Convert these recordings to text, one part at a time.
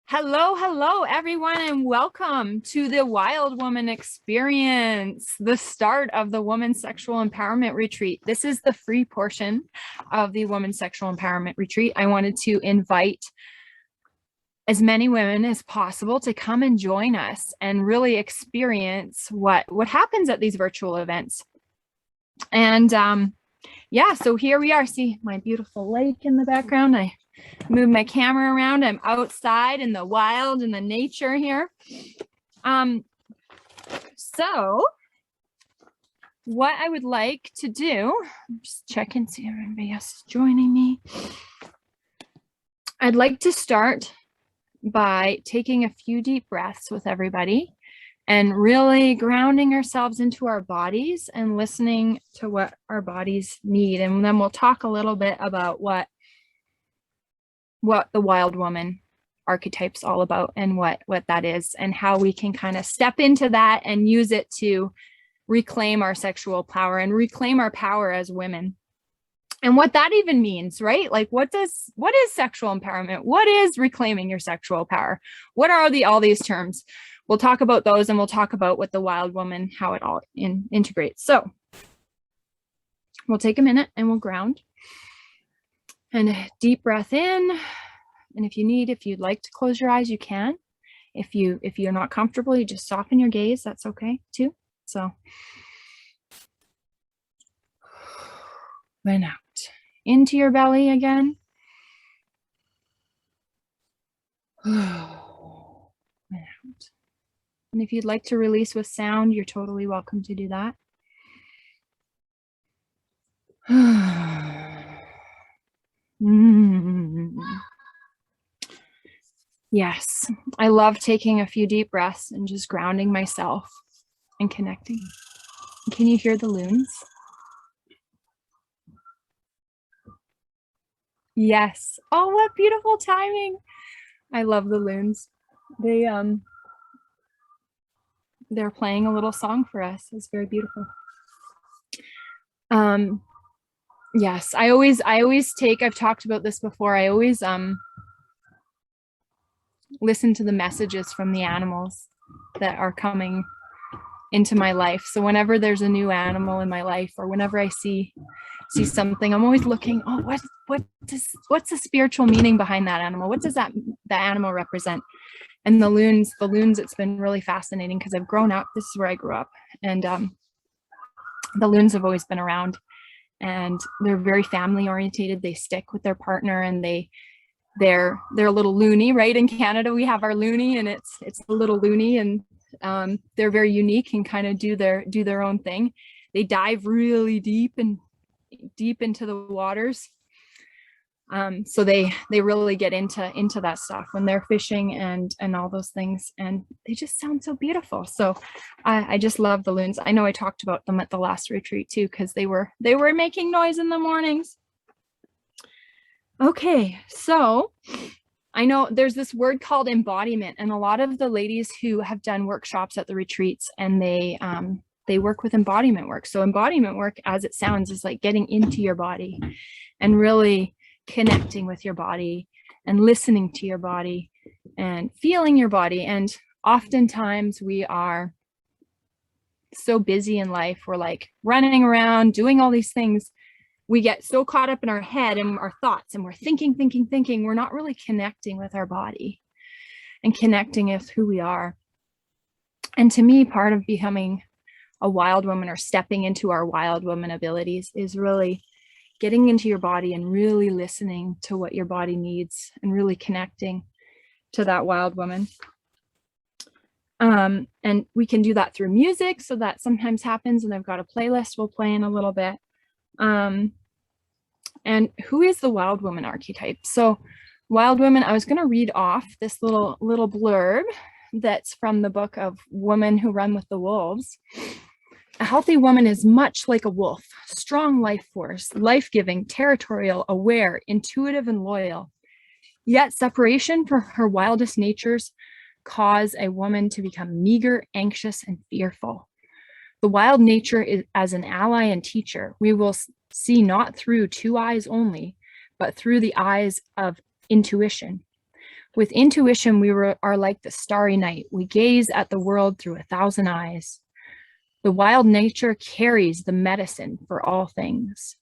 Hello, everyone, and welcome to the Wild Woman Experience, the start of the Women's Sexual Empowerment Retreat. This is the free portion of the Women's Sexual Empowerment Retreat. I wanted to invite as many women as possible to come and join us and really experience what happens at these virtual events. And yeah, so here we are. See my beautiful lake in the background. I move my camera around. I'm outside in the wild, in the nature here. So what I would like to do, just check and see if anybody else is joining me. I'd like to start by taking a few deep breaths with everybody and really grounding ourselves into our bodies and listening to what our bodies need. And then we'll talk a little bit about what the wild woman archetype's all about and what that is and how we can kind of step into that and use it to reclaim our sexual power and reclaim our power as women. And what that even means, right? Like what is sexual empowerment? What is reclaiming your sexual power? What are all these terms? We'll talk about those, and we'll talk about what the wild woman, how it all integrates. So we'll take a minute and we'll ground. And a deep breath in. And if you'd like to close your eyes, you can. If you're not comfortable, you just soften your gaze. That's okay too. So then out into your belly again. And out. And if you'd like to release with sound, you're totally welcome to do that. Yes, I love taking a few deep breaths and just grounding myself and connecting. Can you hear the loons? Yes. Oh, what beautiful timing. I love the loons. They're playing a little song for us. It's very beautiful. Yes, I always take, I've talked about this before. I always listen to the messages from the animals that are coming into my life. So whenever there's a new animal in my life, or whenever I see something, I'm always looking, oh, what's the spiritual meaning behind that animal? What does that animal represent? And the loons, it's been really fascinating because I've grown up, this is where I grew up, and the loons have always been around, and they're very family orientated. They stick with their partner, and they're a little loony, right? In Canada, we have our loony, and it's a little loony, and they're very unique and kind of do their own thing. They dive really deep into the waters. So they really get into that stuff when they're fishing and all those things, and they just sound so beautiful. So I just love the loons. I know I talked about them at the last retreat too, because they were making noise in the mornings. Okay, so I know there's this word called embodiment, and a lot of the ladies who have done workshops at the retreats, and they work with embodiment work. So embodiment work, as it sounds, is like getting into your body and really connecting with your body and listening to your body and feeling your body. And oftentimes we are so busy in life, we're like running around doing all these things, we get so caught up in our head and our thoughts, and we're thinking, we're not really connecting with our body and connecting with who we are. And to me, part of becoming a wild woman, or stepping into our wild woman abilities, is really getting into your body and really listening to what your body needs and really connecting to that wild woman. And we can do that through music. So that sometimes happens, and I've got a playlist we'll play in a little bit. And who is the wild woman archetype? So wild woman, I was going to read off this little blurb that's from the book of Women Who Run with the Wolves. A healthy woman is much like a wolf, strong life force, life-giving, territorial, aware, intuitive, and loyal. Yet separation from her wildest natures cause a woman to become meager, anxious, and fearful. The wild nature is as an ally and teacher. We will see not through two eyes only, but through the eyes of intuition. With intuition, are like the starry night. We gaze at the world through 1,000 eyes. The wild nature carries the medicine for all things.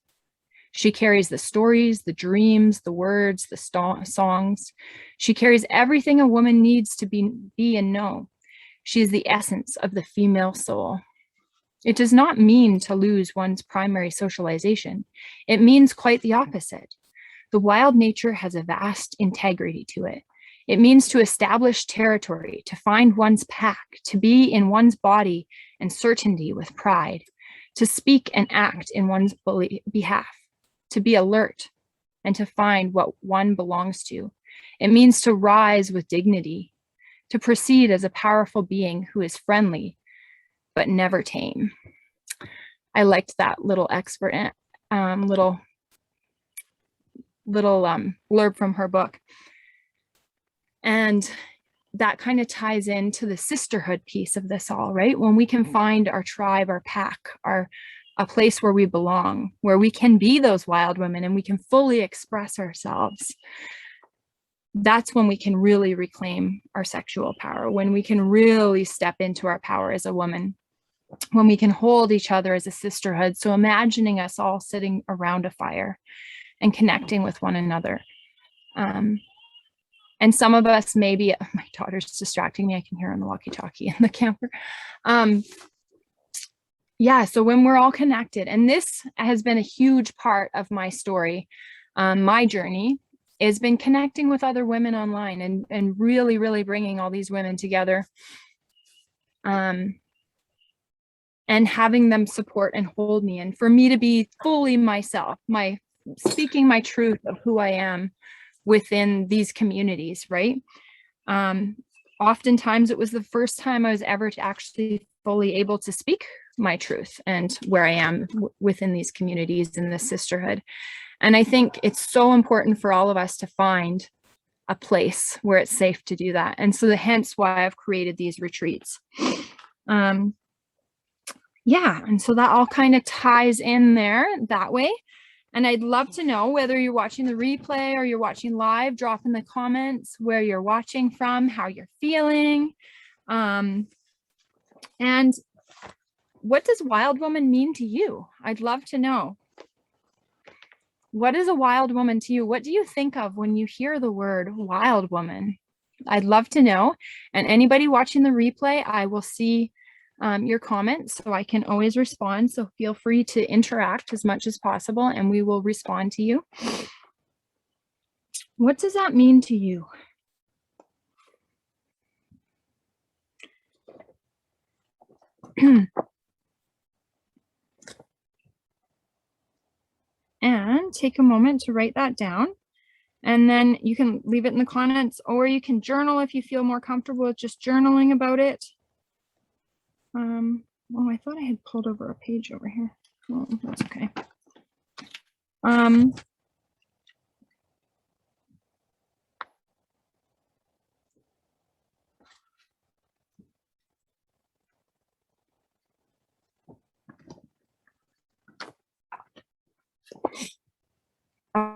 She carries the stories, the dreams, the words, the songs. She carries everything a woman needs to be and know. She is the essence of the female soul. It does not mean to lose one's primary socialization. It means quite the opposite. The wild nature has a vast integrity to it. It means to establish territory, to find one's pack, to be in one's body and certainty with pride, to speak and act in one's behalf, to be alert, and to find what one belongs to. It means to rise with dignity, to proceed as a powerful being who is friendly, but never tame. I liked that little blurb from her book. And that kind of ties into the sisterhood piece of this all, right? When we can find our tribe, our pack, a place where we belong, where we can be those wild women and we can fully express ourselves. That's when we can really reclaim our sexual power, when we can really step into our power as a woman, when we can hold each other as a sisterhood. So imagining us all sitting around a fire and connecting with one another. And some of us maybe, my daughter's distracting me. I can hear her on the walkie-talkie in the camper. Yeah, so when we're all connected, and this has been a huge part of my story, my journey has been connecting with other women online and really, really bringing all these women together. And having them support and hold me, and for me to be fully myself, speaking my truth of who I am within these communities, right? Oftentimes it was the first time I was ever actually fully able to speak my truth and where I am within these communities in this sisterhood. And I think it's so important for all of us to find a place where it's safe to do that. And so hence why I've created these retreats. Yeah, and so that all kind of ties in there that way. And I'd love to know whether you're watching the replay or you're watching live, drop in the comments where you're watching from, how you're feeling. And what does wild woman mean to you? I'd love to know. What is a wild woman to you? What do you think of when you hear the word wild woman? I'd love to know. And anybody watching the replay, I will see your comments, so I can always respond. So feel free to interact as much as possible and we will respond to you. What does that mean to you? And take a moment to write that down. And then you can leave it in the comments, or you can journal if you feel more comfortable with just journaling about it. Oh, I thought I had pulled over a page over here. Oh, that's okay.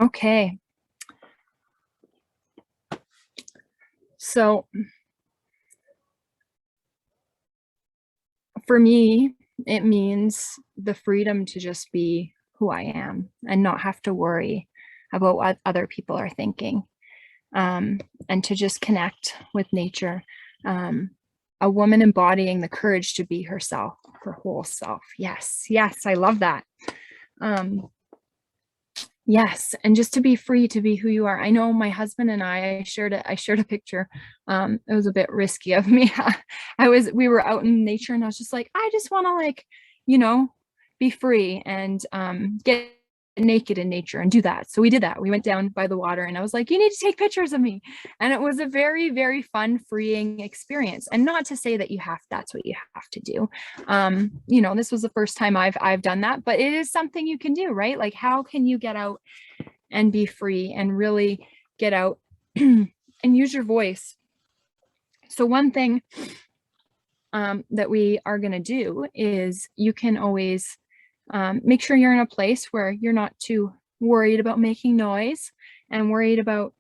Okay. So for me, it means the freedom to just be who I am and not have to worry about what other people are thinking, and to just connect with nature. A woman embodying the courage to be herself, her whole self. Yes, yes, I love that. Yes, and just to be free to be who you are. I know my husband and I shared a picture. It was a bit risky of me. We were out in nature and I was just like, I just want to, like, be free and get naked in nature and do that. So we did that. We went down by the water and I was like, you need to take pictures of me. And it was a very, very fun, freeing experience. And not to say that that's what you have to do. This was the first time I've done that, but it is something you can do, right? Like, how can you get out and be free and really get out and use your voice? So one thing that we are going to do is you can always make sure you're in a place where you're not too worried about making noise and worried about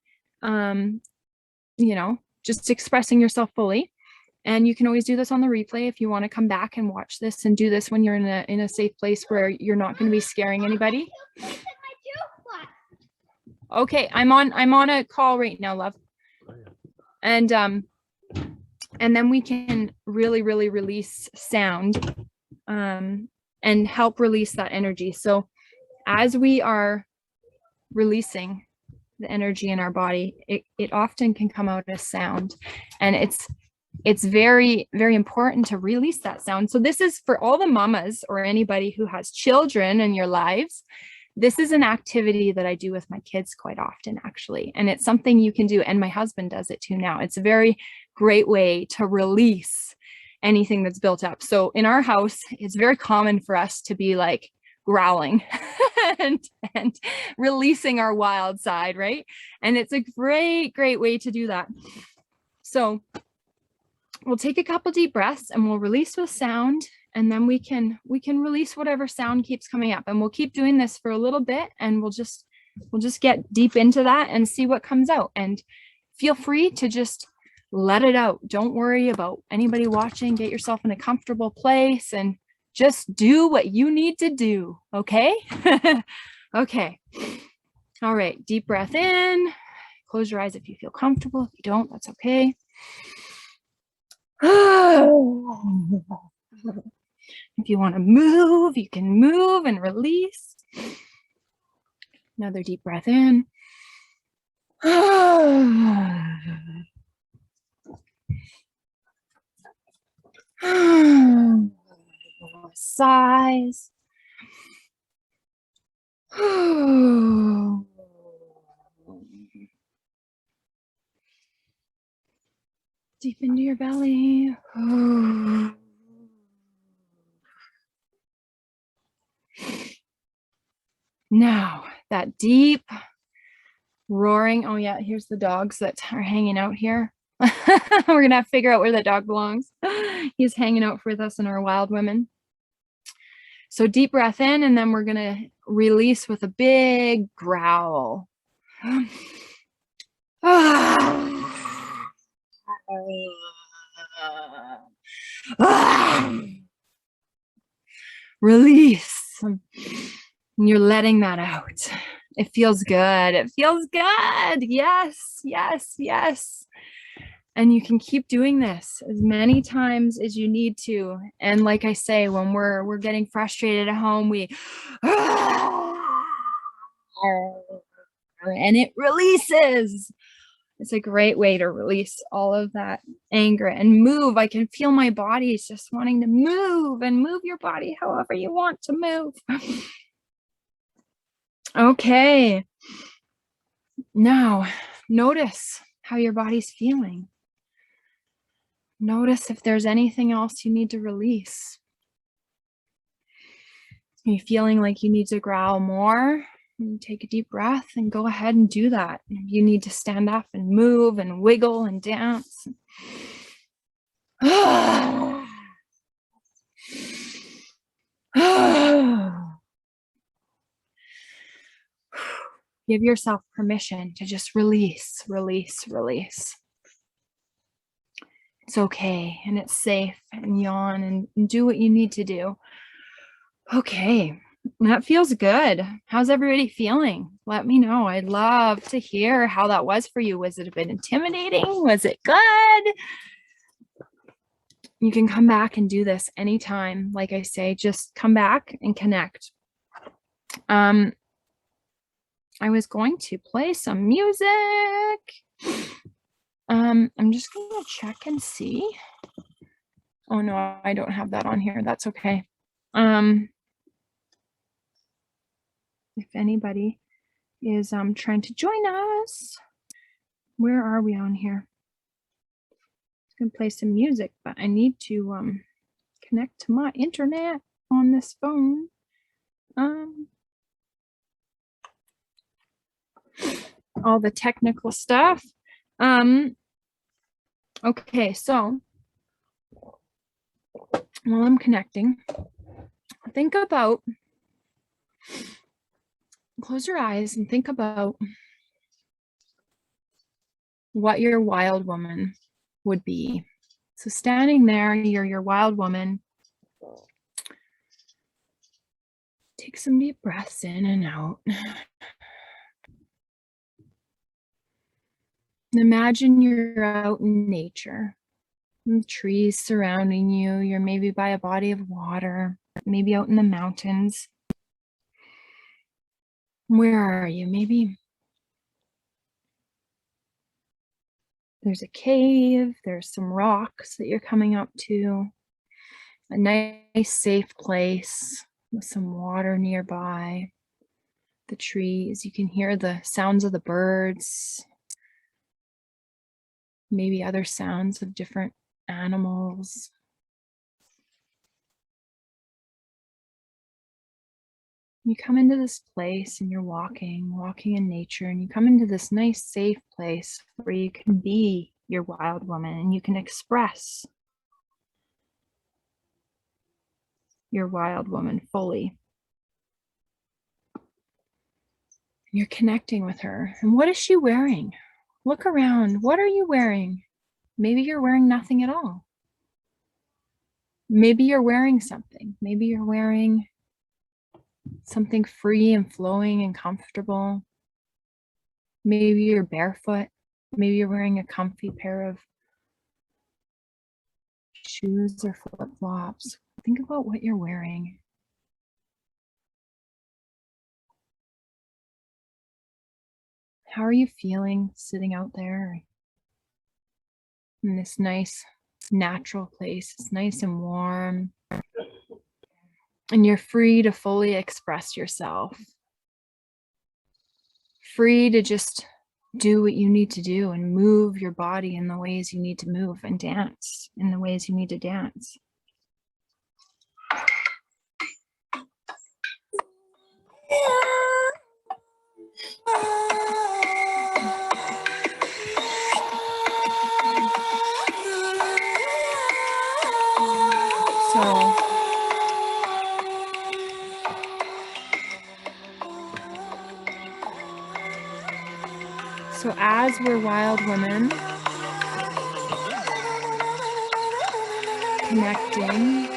you know, just expressing yourself fully. And you can always do this on the replay if you want to come back and watch this and do this when you're in a safe place where you're not going to be scaring anybody. Okay, I'm on a call right now, love. And then we can really release sound and help release that energy. So as we are releasing the energy in our body, it often can come out as sound, and it's very important to release that sound. So this is for all the mamas or anybody who has children in your lives. This is an activity that I do with my kids quite often, actually, and it's something you can do, and my husband does it too now. It's a very great way to release anything that's built up. So in our house, it's very common for us to be like growling and releasing our wild side, right? And it's a great way to do that. So we'll take a couple deep breaths and we'll release with sound, and then we can release whatever sound keeps coming up, and we'll keep doing this for a little bit, and we'll just get deep into that and see what comes out. And feel free to just let it out. Don't worry about anybody watching. Get yourself in a comfortable place and just do what you need to do. Okay. Okay. All right, deep breath in. Close your eyes if you feel comfortable. If you don't, that's okay. If you want to move, you can move and release. Another deep breath in. Sighs. Deep into your belly. Now, that deep roaring. Oh yeah, here's the dogs that are hanging out here. We're gonna have to figure out where that dog belongs. He's hanging out with us in our wild women. So deep breath in, and then we're gonna release with a big growl. Release. And you're letting that out. It feels good. It feels good. Yes, yes, yes. And you can keep doing this as many times as you need to. And like I say, when we're getting frustrated at home, we and it releases. It's a great way to release all of that anger and move. I can feel my body is just wanting to move, and move your body however you want to move. Okay. Now, notice how your body's feeling. Notice if there's anything else you need to release. Are you feeling like you need to growl more? Take a deep breath and go ahead and do that. You need to stand up and move and wiggle and dance. Give yourself permission to just release, release, release. It's okay, and it's safe, and yawn and do what you need to do. Okay. That feels good. How's everybody feeling? Let me know. I'd love to hear how that was for you. Was it a bit intimidating? Was it good? You can come back and do this anytime. Like I say, just come back and connect. I was going to play some music. I'm just going to check and see. Oh no, I don't have that on here. That's okay. If anybody is trying to join us, where are we on here? I'm gonna play some music, but I need to connect to my internet on this phone. All the technical stuff. Okay, so while I'm connecting, think about, close your eyes and think about what your wild woman would be. So standing there, you're your wild woman. Take some deep breaths in and out. And imagine you're out in nature. And trees surrounding you. You're maybe by a body of water, maybe out in the mountains. Where are you? Maybe there's a cave, there's some rocks that you're coming up to, a nice safe place with some water nearby, the trees. You can hear the sounds of the birds, maybe other sounds of different animals. You come into this place and you're walking in nature, and you come into this nice safe place where you can be your wild woman and you can express your wild woman fully. You're connecting with her. And what is she wearing? Look around. What are you wearing? Maybe you're wearing nothing at all. Maybe you're wearing something. Maybe you're wearing something free and flowing and comfortable. Maybe you're barefoot. Maybe you're wearing a comfy pair of shoes or flip-flops. Think about what you're wearing. How are you feeling sitting out there in this nice natural place? It's nice and warm. And you're free to fully express yourself. Free to just do what you need to do and move your body in the ways you need to move and dance in the ways you need to dance. So as we're wild women, connecting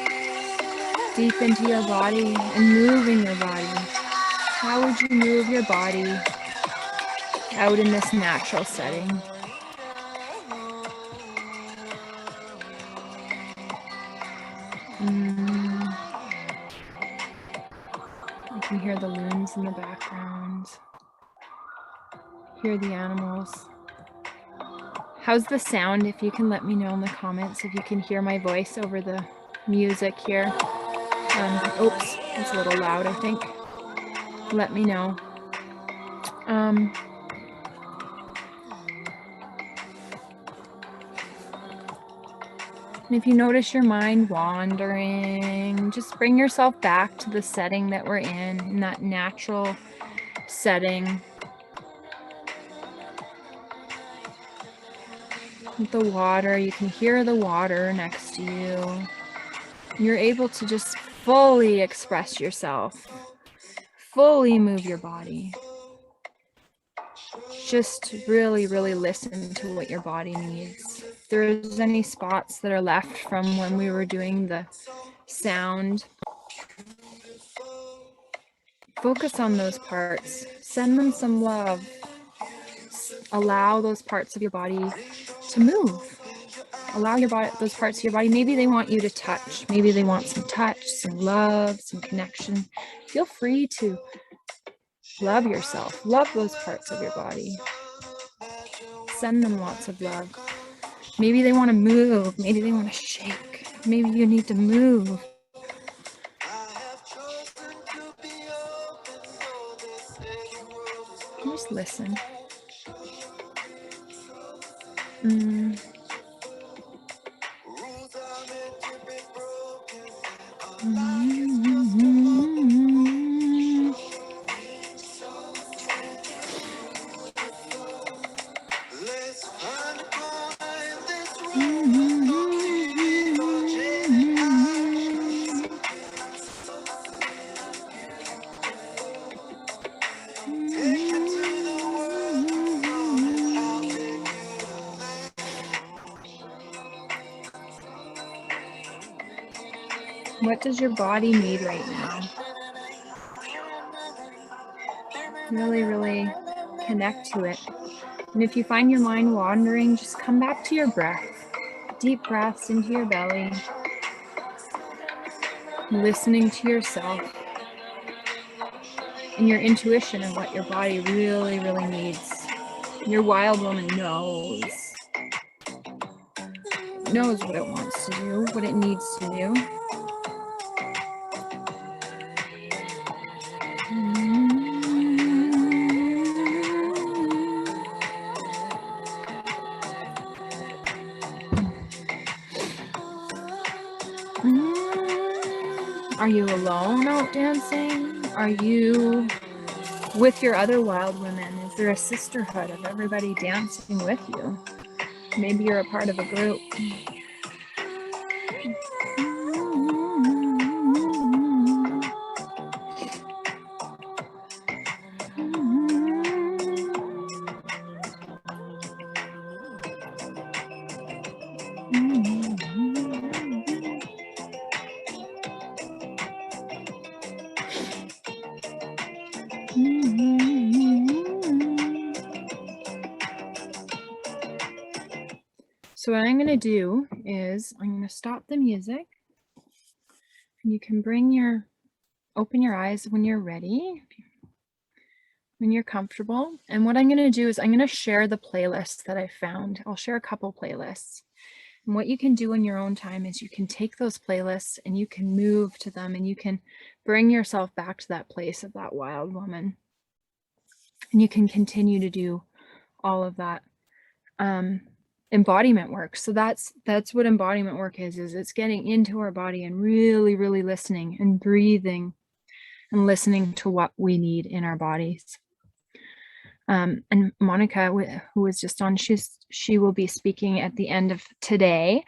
deep into your body and moving your body, how would you move your body out in this natural setting? You can hear the loons in the background. Hear the animals. How's the sound? If you can let me know in the comments if you can hear my voice over the music here. Oops, it's a little loud, I think. Let me know. And if you notice your mind wandering, just bring yourself back to the setting that we're in that natural setting. With the water, you can hear the water next to you. You're able to just fully express yourself, fully move your body. Just really, really listen to what your body needs. If there's any spots that are left from when we were doing the sound, focus on those parts. Send them some love. Allow those parts of your body to move. Allow your body, those parts of your body, maybe they want you to touch. Maybe they want some touch, some love, some connection. Feel free to love yourself. Love those parts of your body. Send them lots of love. Maybe they want to move. Maybe they want to shake. Maybe you need to move. Just listen. What does your body need right now? Really, really connect to it. And if you find your mind wandering, just come back to your breath. Deep breaths into your belly. Listening to yourself and your intuition of what your body really, really needs. Your wild woman knows what it wants to do, what it needs to do. Are you alone out dancing? Are you with your other wild women? Is there a sisterhood of everybody dancing with you? Maybe you're a part of a group. So what I'm going to do is I'm going to stop the music. You can open your eyes when you're ready, when you're comfortable. And what I'm going to do is I'm going to share the playlist that I found. I'll share a couple playlists. And what you can do in your own time is you can take those playlists and you can move to them and you can bring yourself back to that place of that wild woman. And you can continue to do all of that embodiment work. So that's what embodiment work is it's getting into our body and really, really listening and breathing and listening to what we need in our bodies. And Monica, who was just on, she will be speaking at the end of today.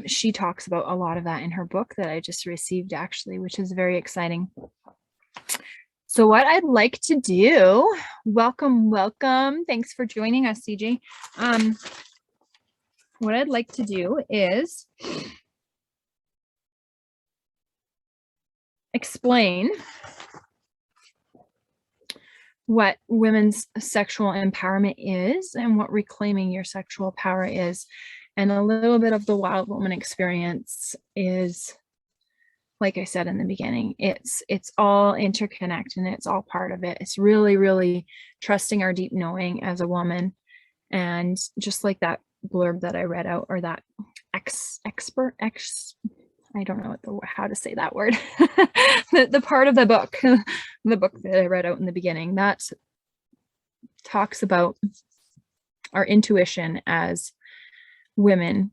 She talks about a lot of that in her book that I just received, actually, which is very exciting. So what I'd like to do, welcome. Thanks for joining us, CJ. What I'd like to do is explain what women's sexual empowerment is and what reclaiming your sexual power is. And a little bit of the wild woman experience is, like I said in the beginning, it's all interconnected and it's all part of it. It's really, really trusting our deep knowing as a woman. And just like that blurb that I read out, or that I don't know how to say that word, the part of the book that I read out in the beginning, that talks about our intuition as women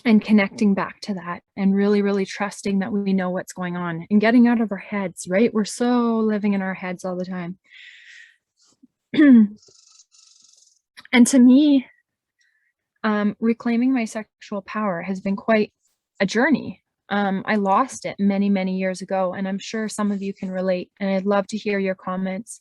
and connecting back to that and really, really trusting that we know what's going on and getting out of our heads, right? We're so living in our heads all the time. And to me, reclaiming my sexual power has been quite a journey. I lost it many, many years ago, and I'm sure some of you can relate. And I'd love to hear your comments,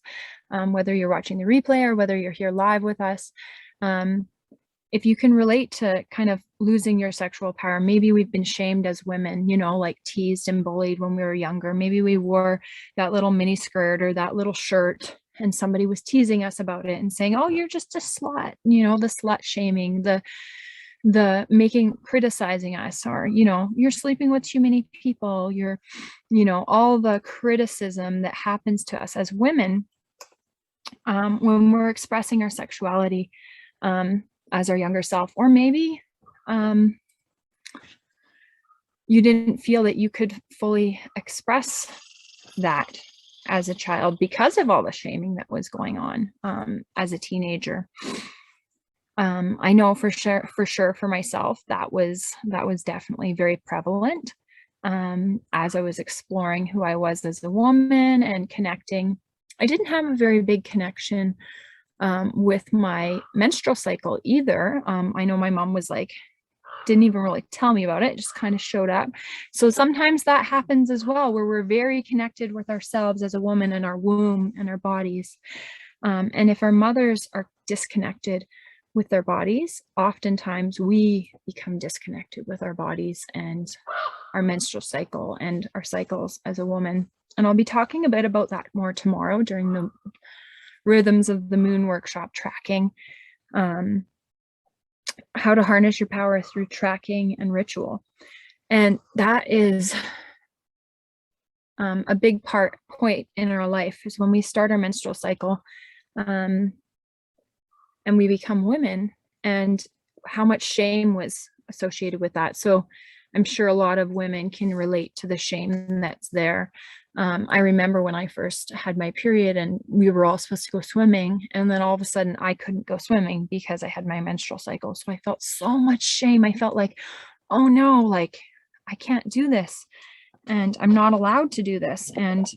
whether you're watching the replay or whether you're here live with us. If you can relate to kind of losing your sexual power, maybe we've been shamed as women, like teased and bullied when we were younger. Maybe we wore that little mini skirt or that little shirt and somebody was teasing us about it and saying, oh, you're just a slut, the slut shaming, the criticizing us, or, you're sleeping with too many people, you're, all the criticism that happens to us as women when we're expressing our sexuality as our younger self. Or maybe you didn't feel that you could fully express that as a child because of all the shaming that was going on as a teenager. I know for sure for myself, that was definitely very prevalent as I was exploring who I was as a woman and connecting. I didn't have a very big connection with my menstrual cycle either. I know my mom was didn't even really tell me about it, just kind of showed up. So sometimes that happens as well, where we're very connected with ourselves as a woman and our womb and our bodies. And if our mothers are disconnected with their bodies, oftentimes we become disconnected with our bodies, and our menstrual cycle and our cycles as a woman. And I'll be talking a bit about that more tomorrow during the Rhythms of the Moon workshop tracking, how to harness your power through tracking and ritual. And that is a big point in our life, is when we start our menstrual cycle and we become women, and how much shame was associated with that. So I'm sure a lot of women can relate to the shame that's there. I remember when I first had my period and we were all supposed to go swimming, and then all of a sudden I couldn't go swimming because I had my menstrual cycle. So I felt so much shame. I felt like, oh no, like I can't do this and I'm not allowed to do this. And,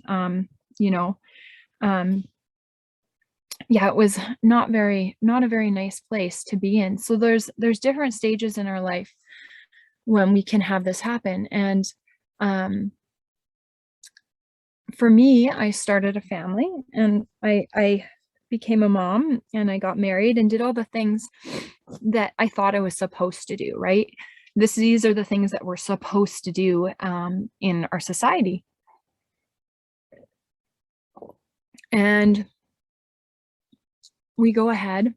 yeah, it was not a very nice place to be in. So there's different stages in our life when we can have this happen. And for me, I started a family, and I became a mom, and I got married and did all the things that I thought I was supposed to do, right? These are the things that we're supposed to do in our society. And we go ahead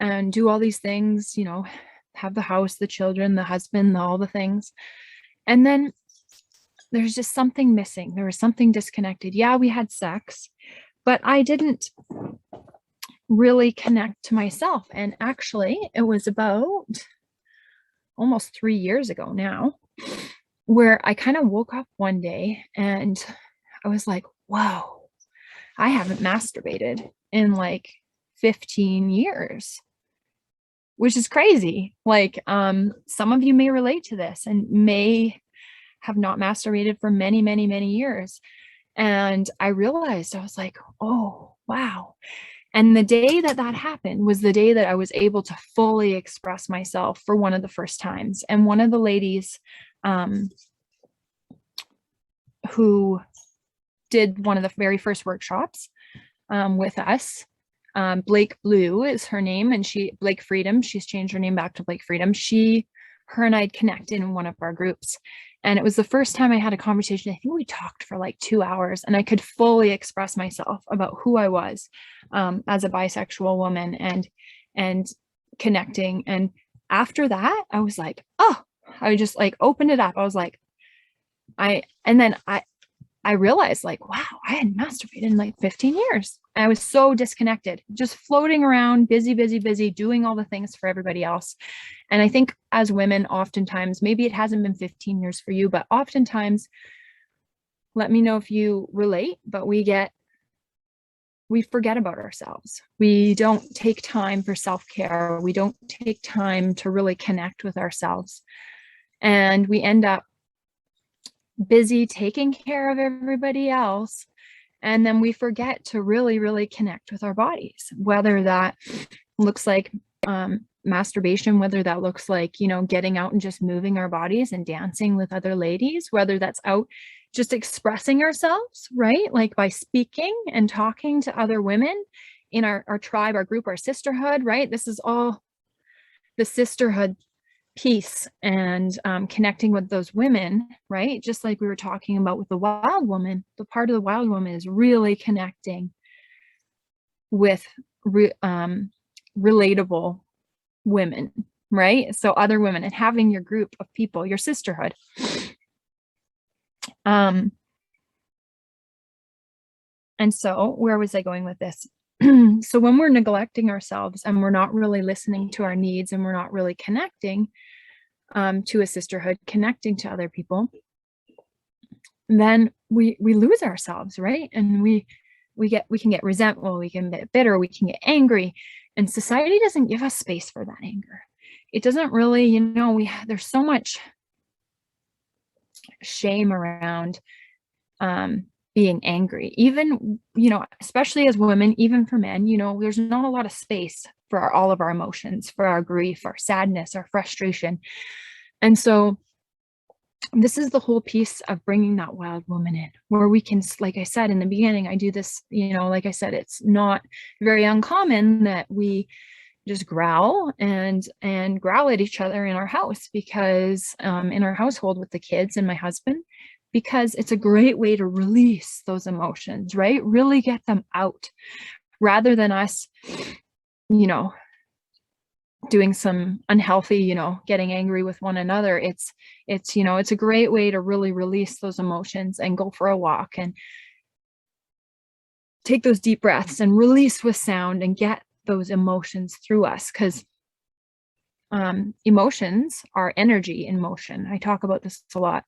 and do all these things, have the house, the children, the husband, all the things. And then there's just something missing. There was something disconnected. Yeah, we had sex, but I didn't really connect to myself. And actually, it was about almost 3 years ago now, where I kind of woke up one day and I was like, wow, I haven't masturbated in like 15 years, which is crazy. Like, some of you may relate to this and may have not masturbated for many, many, many years. And I realized, I was like, oh, wow. And the day that happened was the day that I was able to fully express myself for one of the first times. And one of the ladies who did one of the very first workshops with us, Blake Blue is her name, and Blake Freedom, she's changed her name back to Blake Freedom. Her and I had connected in one of our groups. And it was the first time I had a conversation. I think we talked for like 2 hours, and I could fully express myself about who I was as a bisexual woman and connecting. And after that, I was like, oh, I just like opened it up. I was like, I realized, like, wow, I hadn't masturbated in like 15 years. I was so disconnected, just floating around, busy, doing all the things for everybody else. And I think as women, oftentimes, maybe it hasn't been 15 years for you, but oftentimes, let me know if you relate, but we forget about ourselves. We don't take time for self-care. We don't take time to really connect with ourselves. And we end up busy taking care of everybody else. And then we forget to really, really connect with our bodies, whether that looks like masturbation, whether that looks like, getting out and just moving our bodies and dancing with other ladies, whether that's out just expressing ourselves, right? Like by speaking and talking to other women in our tribe, our group, our sisterhood, right? This is all the sisterhood piece, and connecting with those women, right? Just like we were talking about with the wild woman, the part of the wild woman is really connecting with relatable women, right? So other women, and having your group of people, your sisterhood. And so where was I going with this? So when we're neglecting ourselves and we're not really listening to our needs, and we're not really connecting to a sisterhood, connecting to other people, then we lose ourselves, right? And we can get resentful, we can get bitter, we can get angry, and society doesn't give us space for that anger. It doesn't really, there's so much shame around being angry, even, especially as women, even for men, there's not a lot of space for all of our emotions, for our grief, our sadness, our frustration. And so this is the whole piece of bringing that wild woman in, where we can, like I said in the beginning, I do this, like I said, it's not very uncommon that we just growl and growl at each other in our house, because in our household with the kids and my husband, because it's a great way to release those emotions, right? Really get them out, rather than us, you know, doing some unhealthy, getting angry with one another. It's a great way to really release those emotions and go for a walk and take those deep breaths and release with sound and get those emotions through us, because emotions are energy in motion. I talk about this a lot,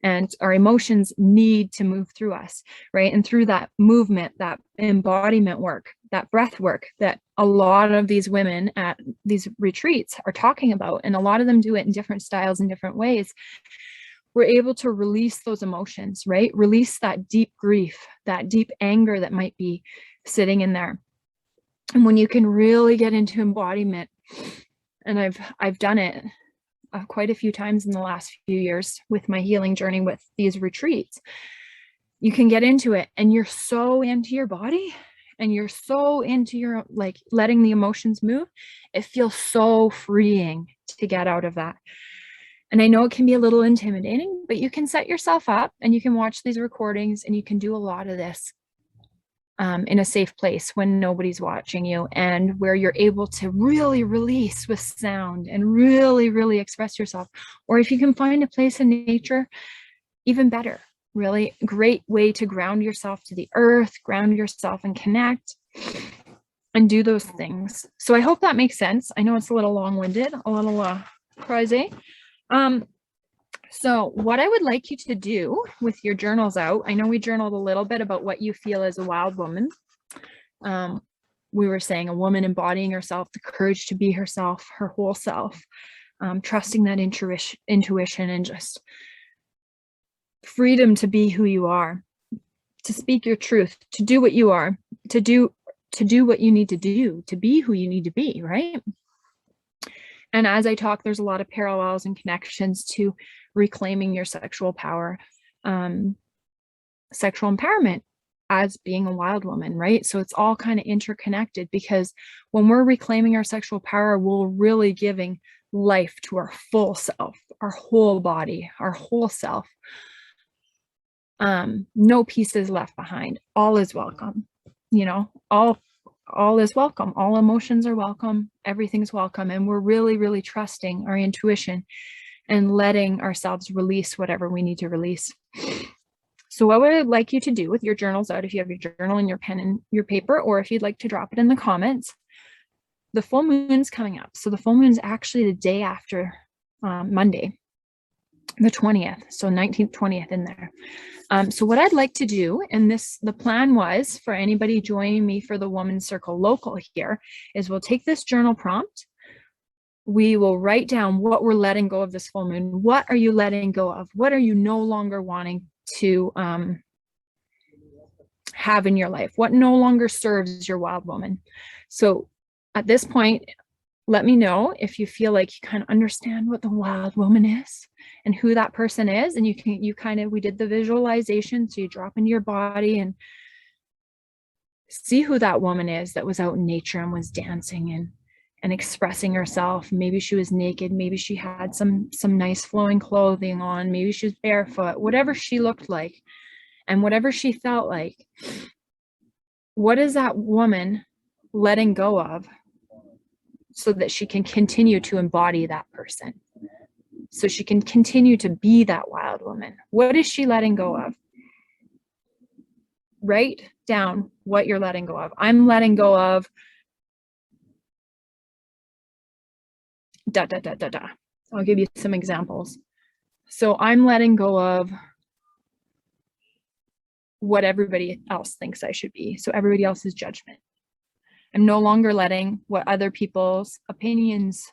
and our emotions need to move through us, right? And through that movement, that embodiment work, that breath work that a lot of these women at these retreats are talking about, and a lot of them do it in different styles and different ways, we're able to release those emotions, right? Release that deep grief, that deep anger that might be sitting in there. And when you can really get into embodiment, and I've done it quite a few times in the last few years with my healing journey with these retreats, you can get into it and you're so into your body and you're so into your, like, letting the emotions move. It feels so freeing to get out of that. And I know it can be a little intimidating, but you can set yourself up and you can watch these recordings and you can do a lot of this in a safe place when nobody's watching you, and where you're able to really release with sound and really, really express yourself. Or if you can find a place in nature, even better. Really great way to ground yourself to the earth, ground yourself and connect and do those things. So I hope that makes sense. I know it's a little long-winded, a little crazy. So what I would like you to do with your journals out, I know we journaled a little bit about what you feel as a wild woman. We were saying a woman embodying herself, the courage to be herself, her whole self, trusting that intuition and just freedom to be who you are, to speak your truth, to do what you are, to do what you need to do, to be who you need to be, right? And as I talk, there's a lot of parallels and connections to reclaiming your sexual power, sexual empowerment as being a wild woman, right? So it's all kind of interconnected, because when we're reclaiming our sexual power, we're really giving life to our full self, our whole body, our whole self. No pieces left behind. All is welcome. All is welcome. All emotions are welcome. Everything's welcome. And we're really, really trusting our intuition and letting ourselves release whatever we need to release. So what would I like you to do with your journals out, if you have your journal and your pen and your paper, or if you'd like to drop it in the comments, the full moon's coming up. So the full moon is actually the day after Monday, the 20th. So 19th, 20th in there. So what I'd like to do, and the plan was for anybody joining me for the Woman's Circle local here, is we'll take this journal prompt. We will write down what we're letting go of this full moon. What are you letting go of? What are you no longer wanting to have in your life? What no longer serves your wild woman? So at this point, let me know if you feel like you kind of understand what the wild woman is and who that person is. And we did the visualization. So you drop into your body and see who that woman is that was out in nature and was dancing and expressing herself. Maybe she was naked. Maybe she had some nice flowing clothing on. Maybe she was barefoot, whatever she looked like and whatever she felt like. What is that woman letting go of, so that she can continue to embody that person, so she can continue to be that wild woman? What is she letting go of? Write down what you're letting go of. I'm letting go of da, da, da, da, da. I'll give you some examples. So I'm letting go of what everybody else thinks I should be. So everybody else's judgment. I'm no longer letting what other people's opinions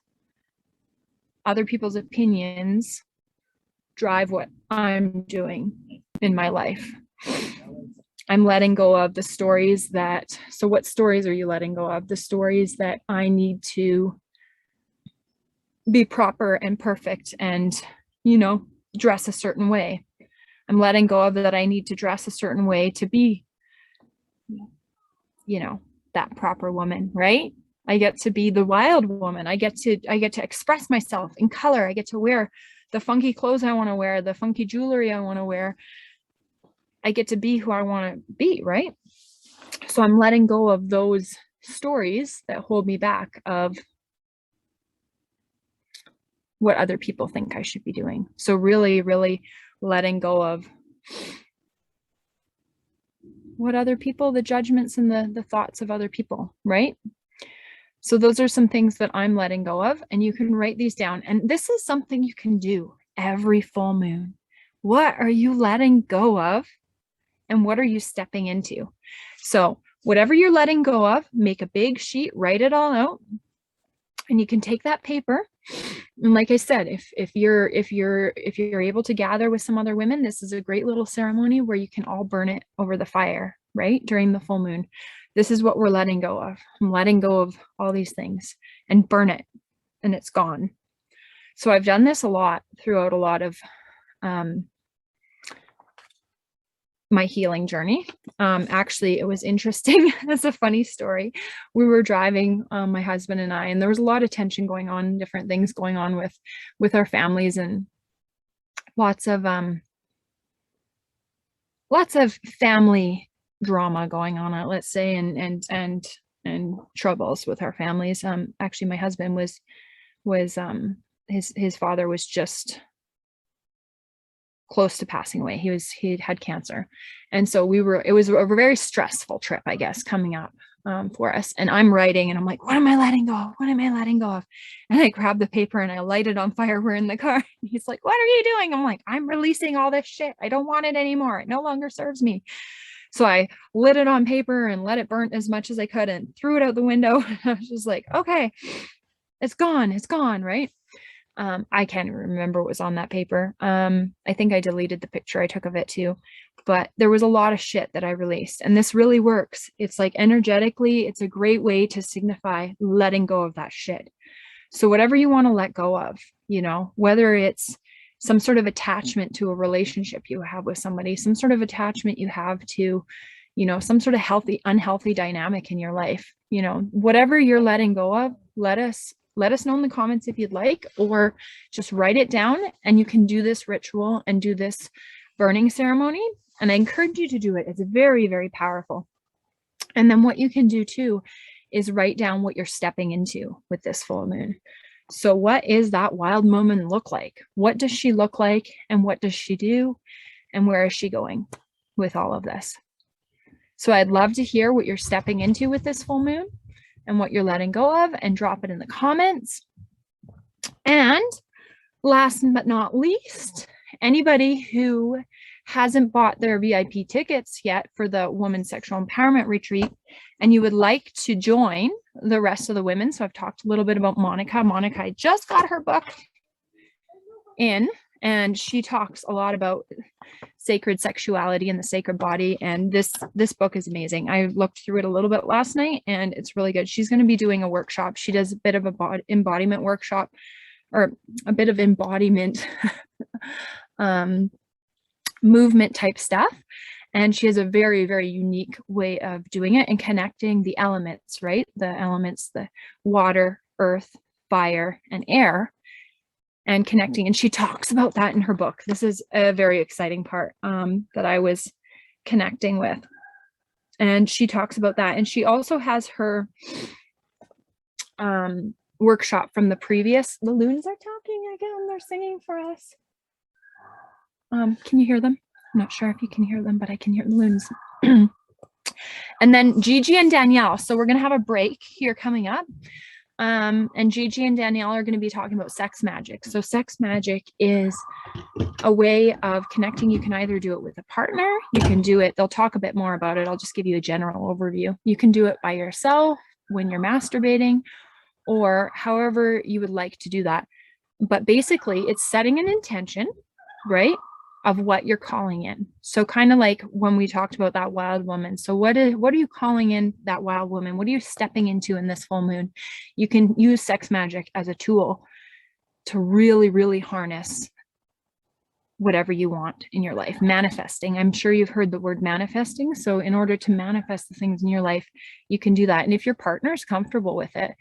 drive what I'm doing in my life. I'm letting go of the stories so what stories are you letting go of? The stories that I need to be proper and perfect and, dress a certain way. I'm letting go of that I need to dress a certain way to be, that proper woman, right? I get to be the wild woman. I get to express myself in color. I get to wear the funky clothes I want to wear, the funky jewelry I want to wear. I get to be who I want to be, right? So I'm letting go of those stories that hold me back of what other people think I should be doing. So really, really letting go of what other people, the judgments and the thoughts of other people, right? So those are some things that I'm letting go of, and you can write these down. And this is something you can do every full moon. What are you letting go of? And what are you stepping into? So whatever you're letting go of, make a big sheet, write it all out. And you can take that paper. And like I said, if you're able to gather with some other women, this is a great little ceremony where you can all burn it over the fire, right? During the full moon. This is what we're letting go of. I'm letting go of all these things and burn it, and it's gone. So I've done this a lot throughout a lot of my healing journey. Actually, it was interesting. It's a funny story. We were driving, my husband and I, and there was a lot of tension going on, different things going on with our families, and lots of family drama going on, let's say, and troubles with our families. Actually, my husband was his father was just close to passing away. He had cancer. And so it was a very stressful trip, I guess, coming up for us. And I'm writing and I'm like, what am I letting go of? What am I letting go of? And I grab the paper and I light it on fire. We're in the car. He's like, what are you doing? I'm like, I'm releasing all this shit. I don't want it anymore. It no longer serves me. So I lit it on paper and let it burn as much as I could and threw it out the window. I was just like, okay, it's gone. It's gone. Right. I can't remember what was on that paper. I think I deleted the picture I took of it too, but there was a lot of shit that I released, and this really works. It's like energetically, it's a great way to signify letting go of that shit. So whatever you want to let go of, whether it's some sort of attachment to a relationship you have with somebody, some sort of attachment you have to, some sort of healthy, unhealthy dynamic in your life, whatever you're letting go of, let us know in the comments if you'd like, or just write it down, and you can do this ritual and do this burning ceremony. And I encourage you to do it. It's very, very powerful. And then what you can do too is write down what you're stepping into with this full moon. So what is that wild woman look like? What does she look like? And what does she do? And where is she going with all of this? So I'd love to hear what you're stepping into with this full moon and what you're letting go of, and drop it in the comments. And last but not least, anybody who hasn't bought their VIP tickets yet for the Women's Sexual Empowerment Retreat, and you would like to join the rest of the women. So I've talked a little bit about Monica. Monica just got her book in, and she talks a lot about sacred sexuality and the sacred body. And this book is amazing. I looked through it a little bit last night, and it's really good. She's going to be doing a workshop. She does a bit of a embodiment workshop, or a bit of embodiment movement type stuff. And she has a very, very unique way of doing it and connecting the elements, right? The elements, the water, earth, fire, and air, and connecting. And she talks about that in her book. This is a very exciting part that I was connecting with. And she talks about that. And she also has her workshop from the previous. The loons are talking again. They're singing for us. Can you hear them? I'm not sure if you can hear them, but I can hear the loons. And then Gigi and Danielle. So we're going to have a break here coming up. And Gigi and Danielle are going to be talking about sex magic. So sex magic is a way of connecting. You can either do it with a partner, you can do it, they'll talk a bit more about it. I'll just give you a general overview. You can do it by yourself when you're masturbating, or however you would like to do that. But basically it's setting an intention, right, of what you're calling in. So kind of like when we talked about that wild woman. So what are you calling in that wild woman? What are you stepping into in this full moon? You can use sex magic as a tool to really, really harness whatever you want in your life. Manifesting. I'm sure you've heard the word manifesting. So in order to manifest the things in your life, you can do that. And if your partner is comfortable with it,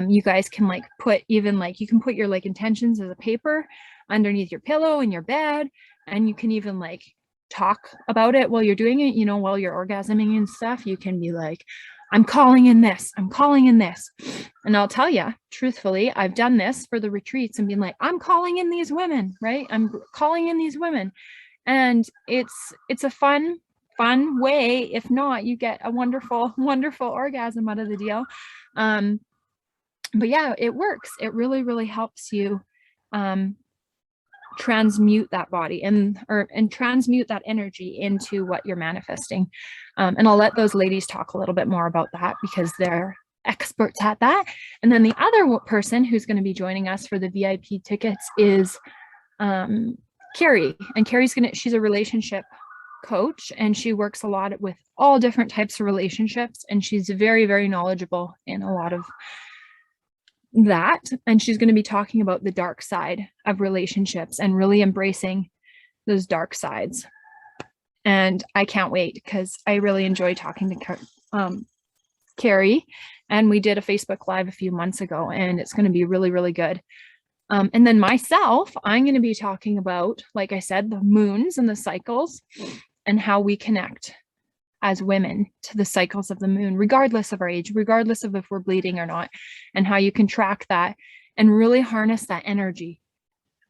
you guys can like put even like, you can put your like intentions as a paper underneath your pillow in your bed. And you can even like talk about it while you're doing it, you know, while you're orgasming and stuff. You can be like, I'm calling in this, I'm calling in this. And I'll tell you, truthfully, I've done this for the retreats and been like, I'm calling in these women, right? I'm calling in these women. And it's a fun way. If not, you get a wonderful orgasm out of the deal. But yeah, it works. It really helps you transmute that body and transmute that energy into what you're manifesting. And I'll let those ladies talk a little bit more about that because they're experts at that. And then the other person who's going to be joining us for the VIP tickets is Carrie. And she's a relationship coach, and she works a lot with all different types of relationships, and she's very knowledgeable in a lot of that. And she's going to be talking about the dark side of relationships and really embracing those dark sides. And I can't wait because I really enjoy talking to Carrie, and we did a Facebook Live a few months ago, and it's going to be really good. And then myself, I'm going to be talking about, like I said, the moons and the cycles and how we connect as women to the cycles of the moon, regardless of our age, regardless of if we're bleeding or not, and how you can track that and really harness that energy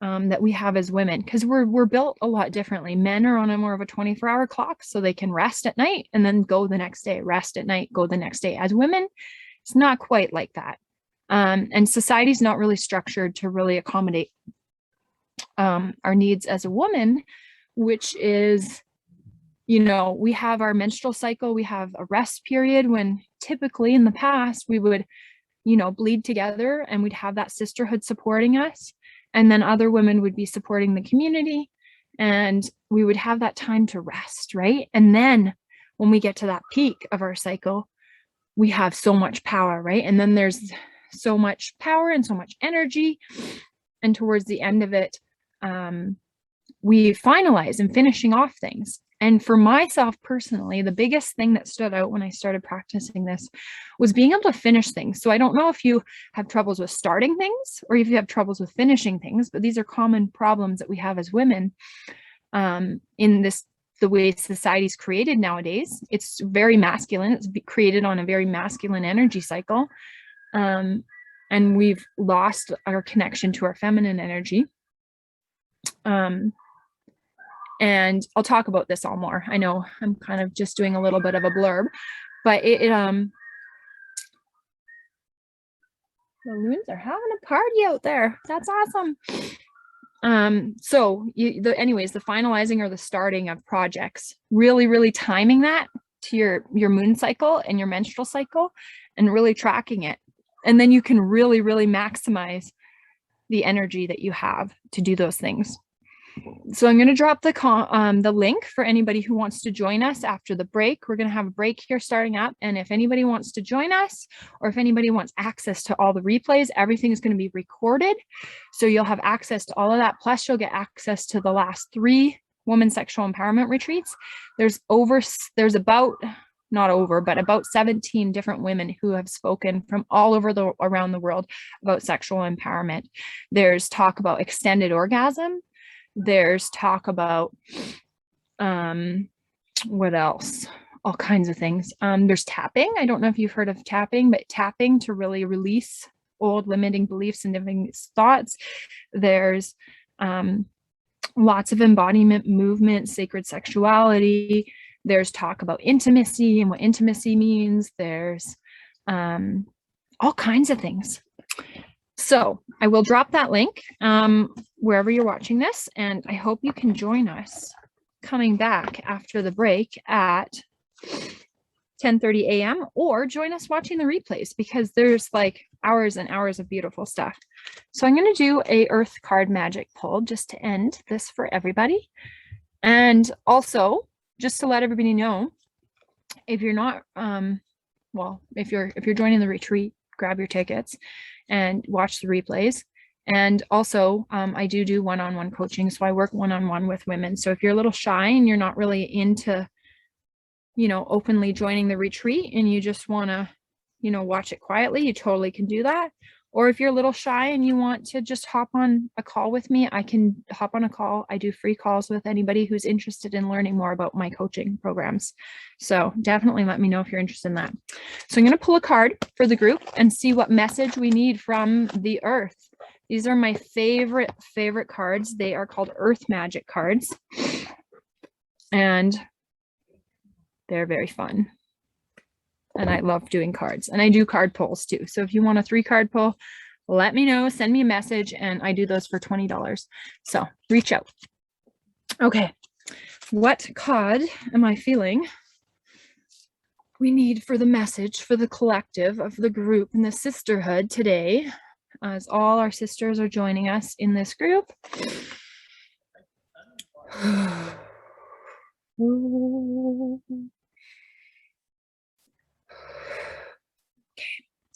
that we have as women, because we're built a lot differently. Men are on a more of a 24-hour clock, so they can rest at night and then go the next day, rest at night, go the next day. As women, it's not quite like that. And society's not really structured to really accommodate our needs as a woman, which is, you know, we have our menstrual cycle, we have a rest period when typically in the past we would, you know, bleed together and we'd have that sisterhood supporting us. And then other women would be supporting the community and we would have that time to rest, right? And then when we get to that peak of our cycle, we have so much power, right? And then there's so much power and so much energy. And towards the end of it, we finalize and finishing off things. And for myself personally, the biggest thing that stood out when I started practicing this was being able to finish things. So I don't know if you have troubles with starting things or if you have troubles with finishing things, but these are common problems that we have as women in this, the way society's created nowadays. It's very masculine. It's created on a very masculine energy cycle. And we've lost our connection to our feminine energy. And I'll talk about this all more. I know I'm kind of just doing a little bit of a blurb, but the loons are having a party out there. That's awesome. So anyways, the finalizing or the starting of projects, really timing that to your moon cycle and your menstrual cycle and really tracking it. And then you can really maximize the energy that you have to do those things. So I'm going to drop the link for anybody who wants to join us after the break. We're going to have a break here starting up. And if anybody wants to join us, or if anybody wants access to all the replays, everything is going to be recorded. So you'll have access to all of that. Plus you'll get access to the last 3 women's sexual empowerment retreats. There's about 17 different women who have spoken from all over around the world about sexual empowerment. There's talk about extended orgasm. There's talk about what else? All kinds of things. There's tapping. I don't know if you've heard of tapping, but tapping to really release old limiting beliefs and limiting thoughts. There's lots of embodiment movement, sacred sexuality. There's talk about intimacy and what intimacy means. There's all kinds of things. So I will drop that link wherever you're watching this, and I hope you can join us coming back after the break at 10:30 a.m. or join us watching the replays because there's like hours and hours of beautiful stuff. So I'm going to do a Earth card magic pull just to end this for everybody. And also just to let everybody know, if you're not, if you're joining the retreat, grab your tickets and watch the replays. And also, I do one-on-one coaching. So I work one-on-one with women. So if you're a little shy and you're not really into, openly joining the retreat and you just want to, watch it quietly, you totally can do that. Or if you're a little shy and you want to just hop on a call with me, I can hop on a call. I do free calls with anybody who's interested in learning more about my coaching programs. So definitely let me know if you're interested in that. So I'm going to pull a card for the group and see what message we need from the earth. These are my favorite cards. They are called Earth Magic cards. And they're very fun. And I love doing cards. And I do card pulls too. So if you want a 3-card pull, let me know. Send me a message. And I do those for $20. So reach out. Okay. What card am I feeling we need for the message for the collective of the group and the sisterhood today, as all our sisters are joining us in this group?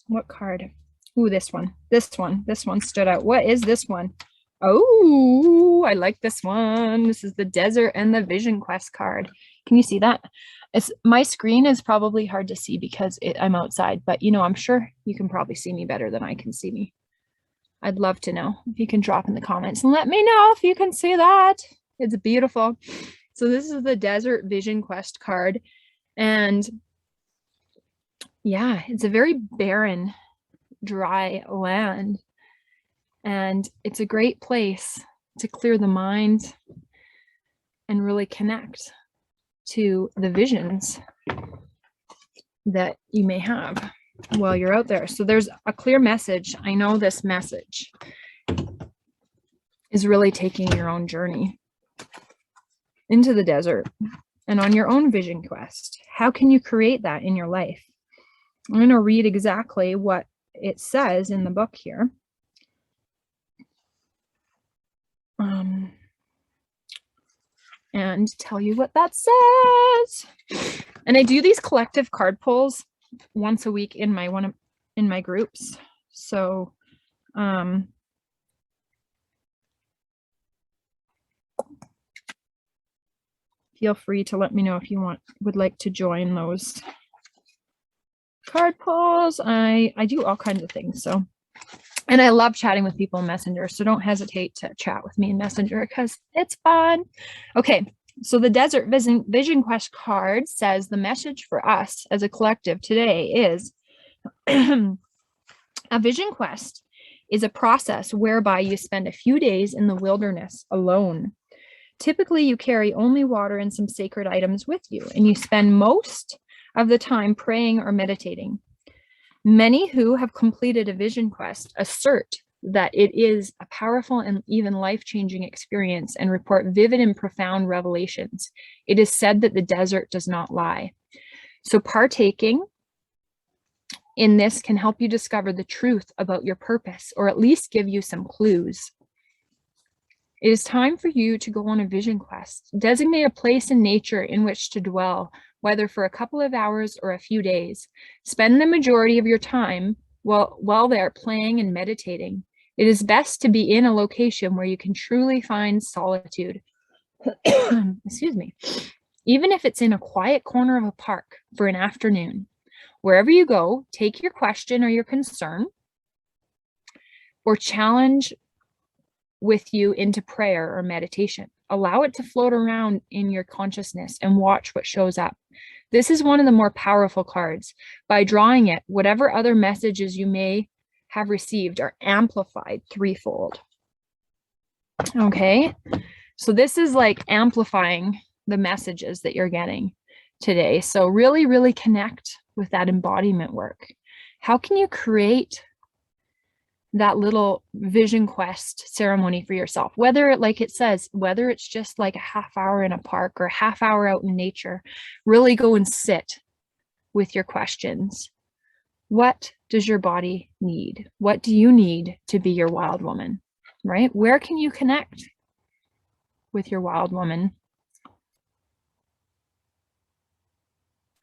What card? Ooh, this one stood out. What is this one? Oh, I like this one. This is the Desert and the Vision Quest card. Can you see that? My screen is probably hard to see because I'm outside, but I'm sure you can probably see me better than I can see me. I'd love to know if you can drop in the comments and let me know if you can see that. It's beautiful. So this is the Desert Vision Quest card. And yeah, it's a very barren, dry land. And it's a great place to clear the mind and really connect to the visions that you may have while you're out there. So there's a clear message. I know this message is really taking your own journey into the desert and on your own vision quest. How can you create that in your life? I'm going to read exactly what it says in the book here. And tell you what that says. And I do these collective card pulls once a week in my groups. So feel free to let me know if you would like to join those card pulls. I do all kinds of things. So, and I love chatting with people in Messenger. So don't hesitate to chat with me in Messenger because it's fun. Okay. So the Desert Vision Quest card says the message for us as a collective today is a vision quest is a process whereby you spend a few days in the wilderness alone. Typically, you carry only water and some sacred items with you, and you spend most of the time praying or meditating. Many who have completed a vision quest assert that it is a powerful and even life-changing experience and report vivid and profound revelations. It is said that the desert does not lie. So partaking in this can help you discover the truth about your purpose, or at least give you some clues. It is time for you to go on a vision quest. Designate a place in nature in which to dwell, whether for a couple of hours or a few days. Spend the majority of your time while there playing and meditating. It is best to be in a location where you can truly find solitude. Excuse me. Even if it's in a quiet corner of a park for an afternoon. Wherever you go, take your question or your concern or challenge with you into prayer or meditation. Allow it to float around in your consciousness and watch what shows up. This is one of the more powerful cards. By drawing it, whatever other messages you may have received are amplified threefold. Okay, so this is like amplifying the messages that you're getting today. So really, really connect with that embodiment work. How can you create that little vision quest ceremony for yourself? Whether, like it says, whether it's just like a half hour in a park or a half hour out in nature, really go and sit with your questions. What does your body need? What do you need to be your wild woman, right? Where can you connect with your wild woman?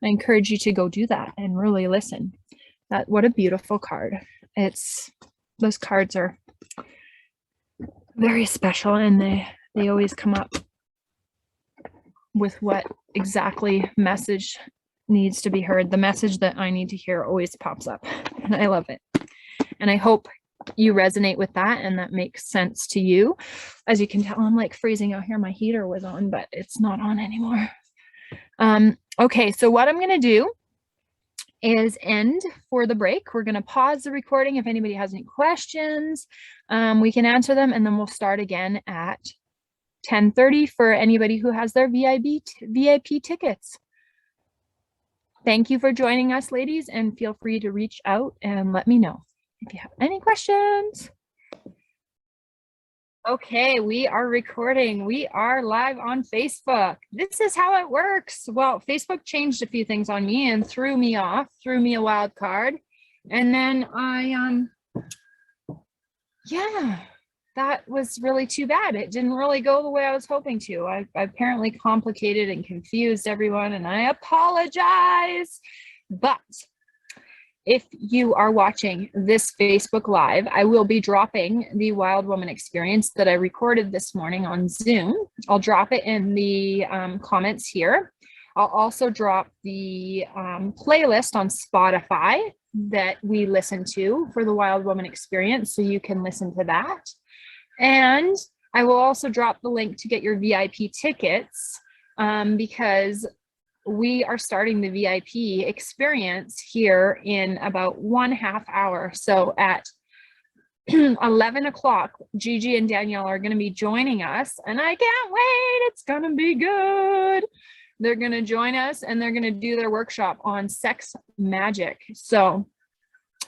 I encourage you to go do that and really listen. What a beautiful card. Those cards are very special, and they always come up with what exactly message needs to be heard. The message that I need to hear always pops up, and I love it. And I hope you resonate with that and that makes sense to you. As you can tell, I'm like freezing out here. My heater was on, but it's not on anymore. Okay, so what I'm going to do is end for the break. We're going to pause the recording. If anybody has any questions, we can answer them, and then we'll start again at 10:30 for anybody who has their VIP tickets. Thank you for joining us, ladies, and feel free to reach out and let me know if you have any questions. Okay, we are recording. We are live on Facebook. This is how it works. Well, Facebook changed a few things on me and threw me off, threw me a wild card. And then yeah, that was really too bad. It didn't really go the way I was hoping to. I apparently complicated and confused everyone, and I apologize. But if you are watching this Facebook Live, I will be dropping the Wild Woman experience that I recorded this morning on Zoom. I'll drop it in the comments here. I'll also drop the playlist on Spotify that we listen to for the Wild Woman experience, so you can listen to that. And I will also drop the link to get your VIP tickets because we are starting the VIP experience here in about 1.5 hours. So at 11 o'clock, Gigi and Danielle are going to be joining us, and I can't wait. It's going to be good. They're going to join us, and they're going to do their workshop on sex magic. So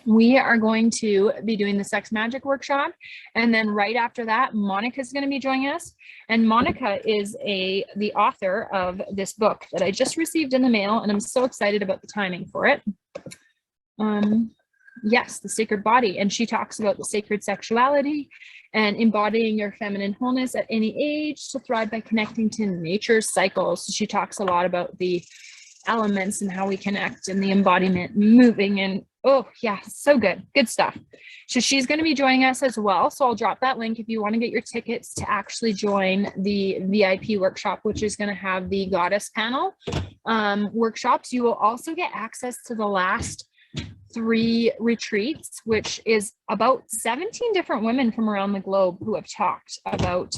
we are going to be doing the sex magic workshop, and then right after that, Monica is going to be joining us. And Monica is the author of this book that I just received in the mail, and I'm so excited about the timing for it. Yes, The Sacred Body, and she talks about the sacred sexuality and embodying your feminine wholeness at any age to thrive by connecting to nature's cycles. She talks a lot about the elements and how we connect and the embodiment moving, and oh yeah, so good stuff. So she's going to be joining us as well, so I'll drop that link if you want to get your tickets to actually join the VIP workshop, which is going to have the goddess panel workshops. You will also get access to the last 3 retreats, which is about 17 different women from around the globe who have talked about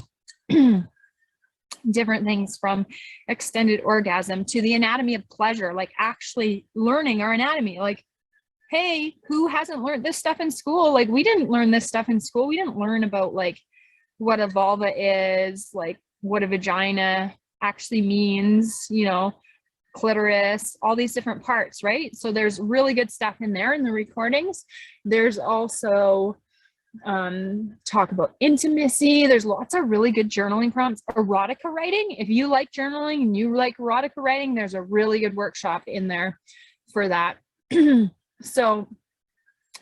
different things, from extended orgasm to the anatomy of pleasure, like actually learning our anatomy. Like, hey, who hasn't learned this stuff in school? Like, we didn't learn this stuff in school. We didn't learn about like what a vulva is, like what a vagina actually means, you know, clitoris, all these different parts, right? So there's really good stuff in there in the recordings. There's also talk about intimacy. There's lots of really good journaling prompts. Erotica writing, if you like journaling and you like erotica writing, there's a really good workshop in there for that. So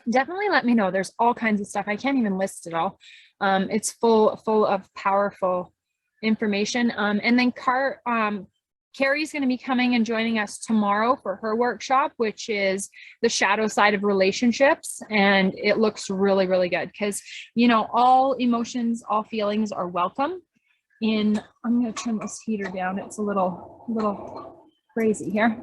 definitely let me know. There's all kinds of stuff. I can't even list it all. It's full of powerful information. And then Carrie's going to be coming and joining us tomorrow for her workshop, which is the shadow side of relationships. And it looks really, really good because, you know, all emotions, all feelings are welcome. I'm going to turn this heater down. It's a little crazy here.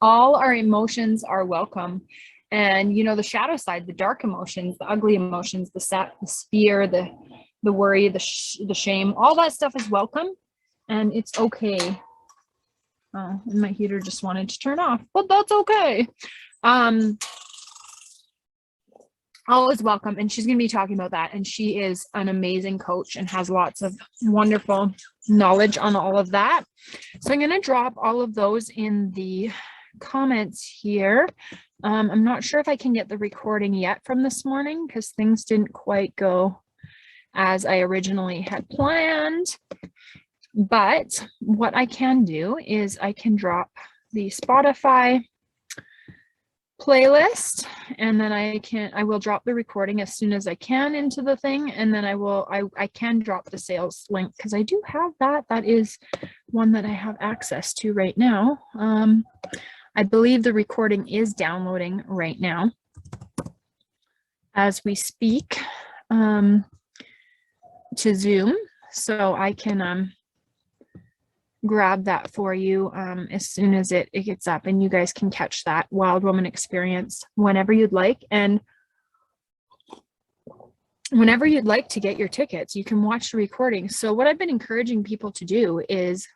All our emotions are welcome. And, you know, the shadow side, the dark emotions, the ugly emotions, the fear, the worry, the shame, all that stuff is welcome. And it's okay. Oh, and my heater just wanted to turn off, but that's okay. All is welcome. And she's going to be talking about that. And she is an amazing coach and has lots of wonderful knowledge on all of that. So I'm going to drop all of those in the comments here. I'm not sure if I can get the recording yet from this morning because things didn't quite go as I originally had planned. But what I can do is I can drop the Spotify playlist, and then I will drop the recording as soon as I can into the thing, and then I can drop the sales link because I do have that. That is one that I have access to right now. I believe the recording is downloading right now as we speak. to Zoom, so I can grab that for you as soon as it gets up, and you guys can catch that Wild Woman experience whenever you'd like. And whenever you'd like to get your tickets, you can watch the recording. So what I've been encouraging people to do is,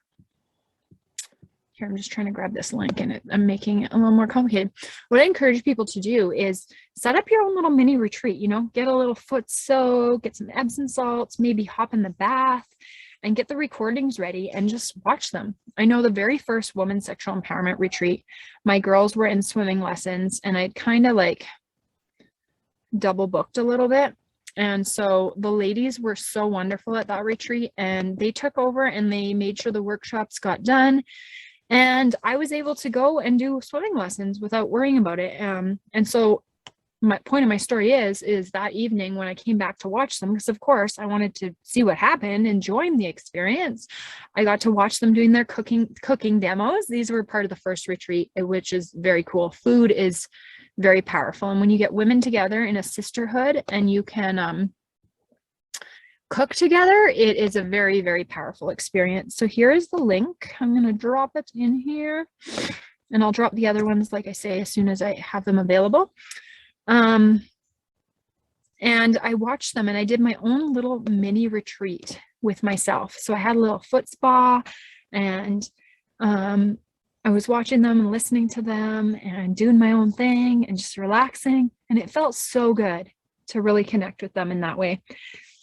here, I'm just trying to grab this link and I'm making it a little more complicated. What I encourage people to do is set up your own little mini retreat, you know, get a little foot soak, get some Epsom salts, maybe hop in the bath and get the recordings ready and just watch them. I know the very first woman sexual empowerment retreat, my girls were in swimming lessons and I'd kind of like double booked a little bit. And so the ladies were so wonderful at that retreat, and they took over and they made sure the workshops got done. And I was able to go and do swimming lessons without worrying about it. And so my point of my story is that evening when I came back to watch them, because of course I wanted to see what happened, enjoying the experience, I got to watch them doing their cooking demos. These were part of the first retreat, which is very cool. Food is very powerful. And when you get women together in a sisterhood and you can cook together, it is a very, very powerful experience. So here is the link. I'm going to drop it in here, and I'll drop the other ones, like I say, as soon as I have them available. And I watched them and I did my own little mini retreat with myself. So I had a little foot spa, and I was watching them and listening to them and doing my own thing and just relaxing. And it felt so good to really connect with them in that way.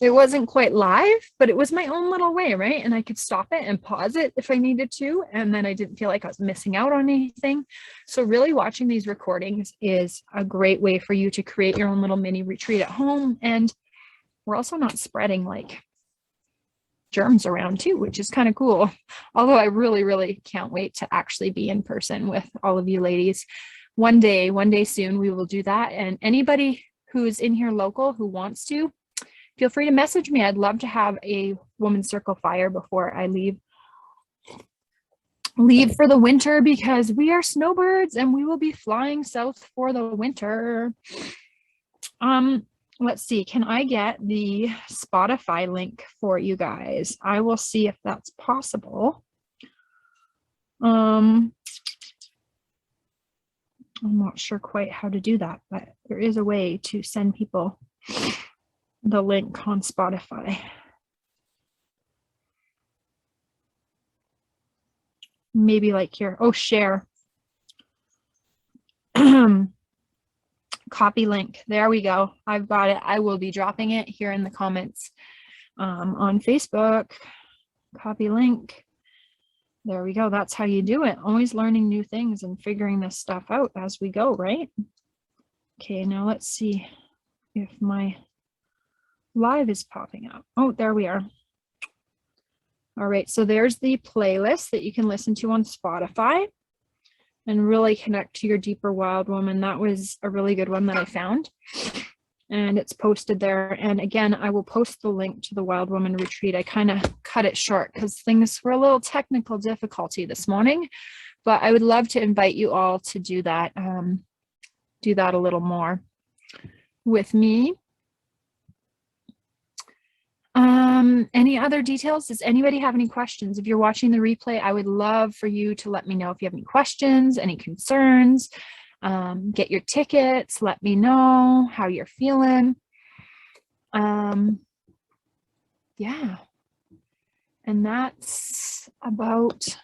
It wasn't quite live, but it was my own little way, right? And I could stop it and pause it if I needed to. And then I didn't feel like I was missing out on anything. So really watching these recordings is a great way for you to create your own little mini retreat at home. And we're also not spreading like germs around too, which is kind of cool. Although I really, really can't wait to actually be in person with all of you ladies. One day soon, we will do that. And anybody who's in here local who wants to, feel free to message me. I'd love to have a women's circle fire before I leave for the winter, because we are snowbirds and we will be flying south for the winter. Let's see, can I get the Spotify link for you guys? I will see if that's possible. I'm not sure quite how to do that, but there is a way to send people the link on Spotify. Maybe like here, oh, share. Copy link. There we go. I've got it. I will be dropping it here in the comments on Facebook. Copy link. There we go. That's how you do it. Always learning new things and figuring this stuff out as we go, right? Okay, now let's see if my live is popping up. Oh, there we are. All right, so there's the playlist that you can listen to on Spotify and really connect to your deeper wild woman. That was a really good one that I found, and it's posted there. And again, I will post the link to the Wild Woman Retreat. I kind of cut it short because things were a little technical difficulty this morning, but I would love to invite you all to do that a little more with me. Any other details? Does anybody have any questions? If you're watching the replay, I would love for you to let me know if you have any questions, any concerns. Get your tickets, let me know how you're feeling. Yeah. And that's about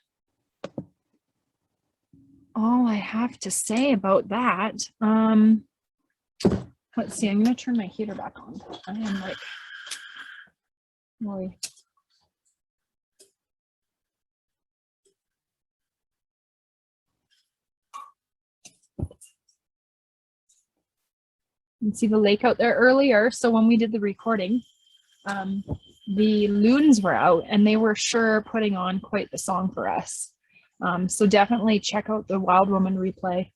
all I have to say about that. Let's see, I'm going to turn my heater back on. I am like, really. You can see the lake out there earlier. So when we did the recording, the loons were out and they were sure putting on quite the song for us. So definitely check out the Wild Woman replay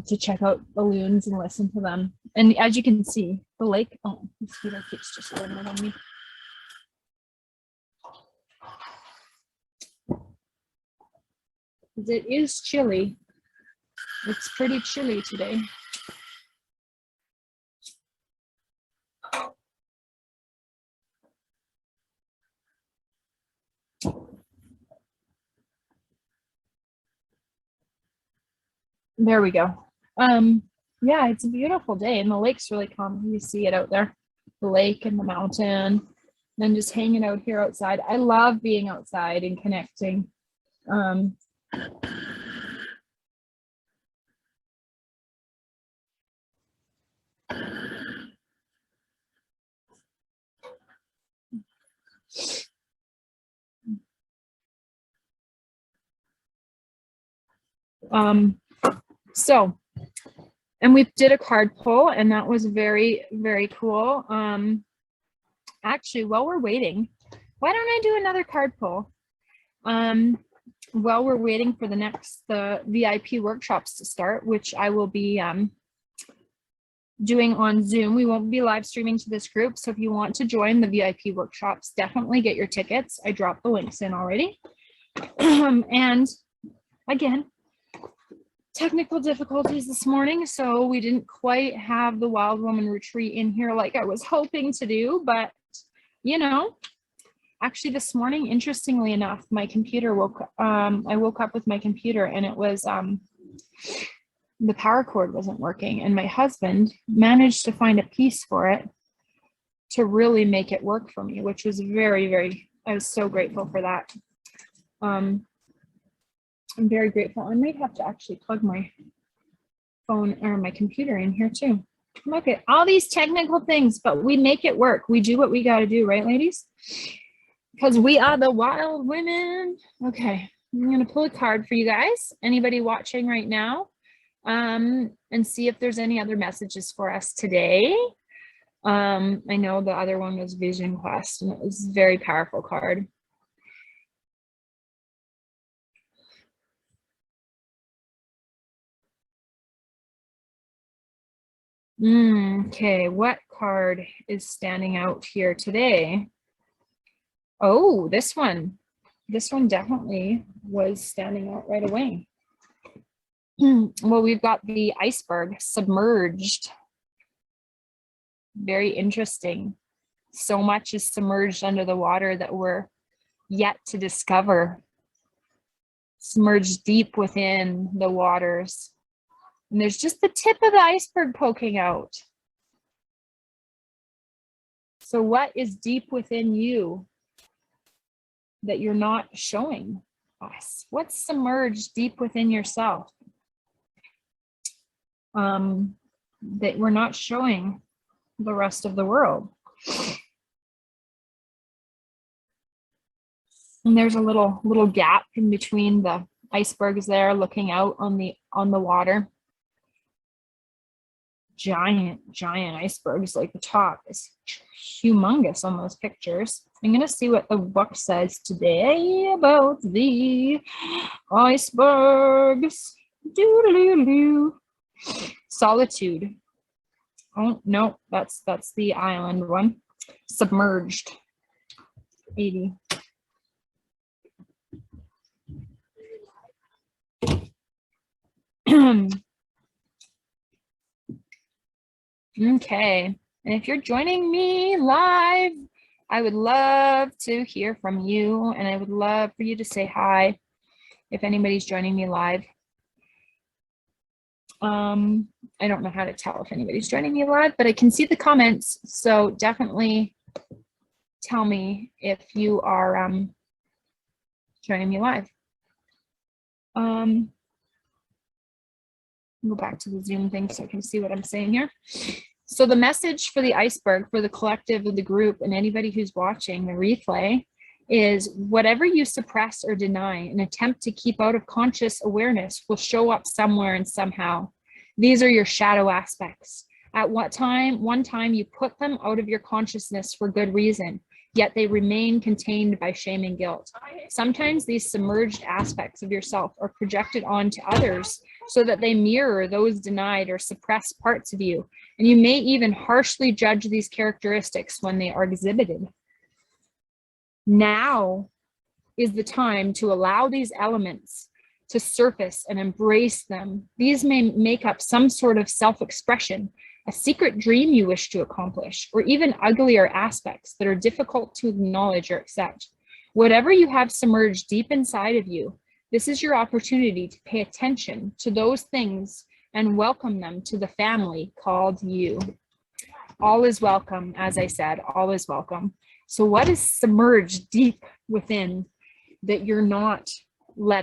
to check out the loons and listen to them. And as you can see, the lake, oh, the mosquito keeps just going on me. It is chilly. It's pretty chilly today. There we go. Yeah, it's a beautiful day and the lake's really calm. You see it out there, the lake and the mountain, and just hanging out here outside. I love being outside and connecting. Um, so, and we did a card pull and that was very, very cool. Actually, while we're waiting, why don't I do another card pull? While we're waiting for the VIP workshops to start, which I will be doing on Zoom. We won't be live streaming to this group. So if you want to join the VIP workshops, definitely get your tickets. I dropped the links in already. And again, technical difficulties this morning. So we didn't quite have the Wild Woman retreat in here like I was hoping to do, but you know, actually this morning, interestingly enough, my computer I woke up with my computer and it was, the power cord wasn't working and my husband managed to find a piece for it to really make it work for me, which was very, very, I was so grateful for that. I'm very grateful. I might have to actually plug my phone or my computer in here too. Look at all these technical things, but we make it work. We do what we got to do, right, ladies? Because we are the wild women. Okay, I'm going to pull a card for you guys. Anybody watching right now? And see if there's any other messages for us today. I know the other one was Vision Quest, and it was a very powerful card. Okay, what card is standing out here today? Oh, this one. This one definitely was standing out right away. Well, we've got the iceberg submerged. Very interesting. So much is submerged under the water that we're yet to discover. Submerged deep within the waters. And there's just the tip of the iceberg poking out. So what is deep within you that you're not showing us? What's submerged deep within yourself that we're not showing the rest of the world? And there's a little gap in between the icebergs there, looking out on the water. Giant icebergs, like the top is humongous on those pictures. I'm gonna see what the book says today about the icebergs. Doo-doo-doo-doo. Solitude. Oh no, that's the island one. Submerged. 80. Okay, and if you're joining me live, I would love to hear from you, and I would love for you to say hi if anybody's joining me live. I don't know how to tell if anybody's joining me live, but I can see the comments, so definitely tell me if you are joining me live. Go back to the Zoom thing so I can see what I'm saying here. So the message for the iceberg, for the collective of the group and anybody who's watching the replay is whatever you suppress or deny and attempt to keep out of conscious awareness will show up somewhere and somehow. These are your shadow aspects. At one time you put them out of your consciousness for good reason, yet they remain contained by shame and guilt. Sometimes these submerged aspects of yourself are projected onto others so that they mirror those denied or suppressed parts of you. And you may even harshly judge these characteristics when they are exhibited. Now is the time to allow these elements to surface and embrace them. These may make up some sort of self-expression, a secret dream you wish to accomplish, or even uglier aspects that are difficult to acknowledge or accept. Whatever you have submerged deep inside of you, This is your opportunity to pay attention to those things and welcome them to the family called you. All is welcome, as I said, all is welcome. So what is submerged deep within that you're not letting